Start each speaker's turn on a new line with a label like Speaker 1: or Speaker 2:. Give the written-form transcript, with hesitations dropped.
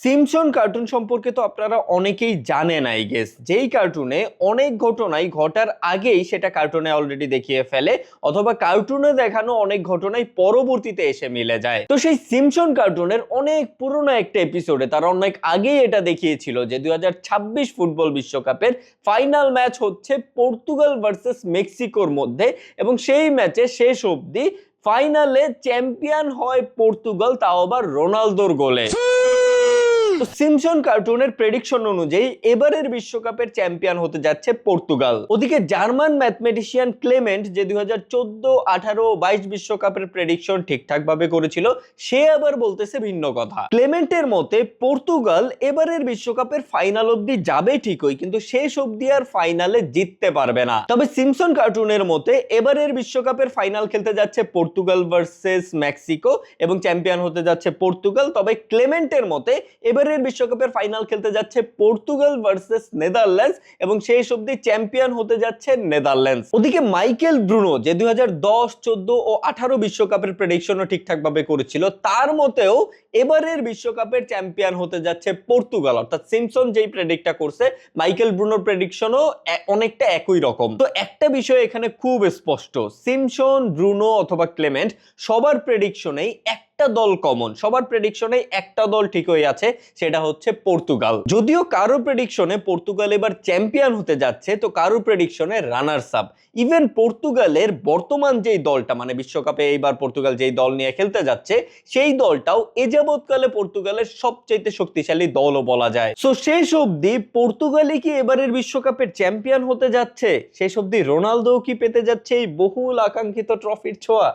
Speaker 1: Simpson cartoon সম্পর্কে তো আপনারা অনেকেই জানেন আই গেস, যেই কার্টুনে অনেক ঘটনাই ঘটার আগেই সেটা কার্টুনে অলরেডি দেখিয়ে ফেলে, অথবা কার্টুনে দেখানো অনেক ঘটনাই পরবর্তীতে এসে মিলে যায়। তো সেই সিম্পসন কার্টুনের অনেক পুরনো একটা এপিসোডে তারা অনেক আগেই এটা দেখিয়েছিল যে 2026 ফুটবল বিশ্বকাপের ফাইনাল ম্যাচ হচ্ছে পর্তুগাল ভার্সেস মেক্সিকোর মধ্যে, এবং সেই ম্যাচে শেষ অবধি ফাইনালে চ্যাম্পিয়ন হয় পর্তুগাল, তাও আবার রোনালদোর গোলে। তো সিম্পসন কার্টুনের প্রেডিকশন অনুযায়ী এবারের বিশ্বকাপের চ্যাম্পিয়ন হতে যাচ্ছে পর্তুগাল। ওদিকে জার্মান ম্যাথমেটিশিয়ান ক্লেমেন্ট যে 2014, 18, 22 বিশ্বকাপের প্রেডিকশন ঠিকঠাক ভাবে করেছিল, সে আবার বলতেছে ভিন্ন কথা। ক্লেমেন্টের মতে পর্তুগাল এবারের বিশ্বকাপের ফাইনাল অবধি যাবে ঠিকই, কিন্তু শেষ অবধি আর ফাইনালে জিততে পারবে না। তবে সিম্পসন কার্টুনের মতে এবারের বিশ্বকাপের ফাইনাল খেলতে যাচ্ছে পর্তুগাল ভার্সেস মেক্সিকো এবং চ্যাম্পিয়ন হতে যাচ্ছে পর্তুগাল। তবে ক্লেমেন্টের মতে এবারের বিশ্বকাপের ফাইনাল খেলতে যাচ্ছে পর্তুগাল ভার্সেস নেদারল্যান্ডস এবং শেষ অবধি চ্যাম্পিয়ন হতে যাচ্ছে নেদারল্যান্ডস। ওদিকে মাইকেল ব্রুনো যে 2010, 14 ও 18 বিশ্বকাপের প্রেডিকশনও ঠিকঠাক ভাবে করেছিল, তার মতেও এবারের বিশ্বকাপের চ্যাম্পিয়ন হতে যাচ্ছে পর্তুগাল। অর্থাৎ সিম্পসন যেই প্রেডিক্টটা করছে, মাইকেল ব্রুনোর প্রেডিকশনও অনেকটা একই রকম। তো একটা বিষয় এখানে খুব স্পষ্ট, সিম্পসন, ব্রুনো অথবা ক্লেমেন্ট সবার প্রেডিকশনেই একটা দল কমন, সবার প্রেডিকশনে একটা দল ঠিক হয়ে আছে, সেটা হচ্ছে পর্তুগাল। যদিও কারো প্রেডিকশনে পর্তুগাল এবার চ্যাম্পিয়ন হতে যাচ্ছে, তো কারো প্রেডিকশনে রানার্স আপ। ইভেন পর্তুগালের বর্তমান যেই দলটা, মানে বিশ্বকাপে এইবার পর্তুগাল যেই দল নিয়ে খেলতে যাচ্ছে, সেই দলটাও এ যাবৎকালে পর্তুগালের সবচেয়ে শক্তিশালী দলও বলা যায়। সো শেষ অবধি পর্তুগালই কি এবারের বিশ্বকাপের চ্যাম্পিয়ন হতে যাচ্ছে? শেষ অবধি রোনালদো কি পেতে যাচ্ছে এই বহুল আকাঙ্ক্ষিত ট্রফির ছোঁয়া?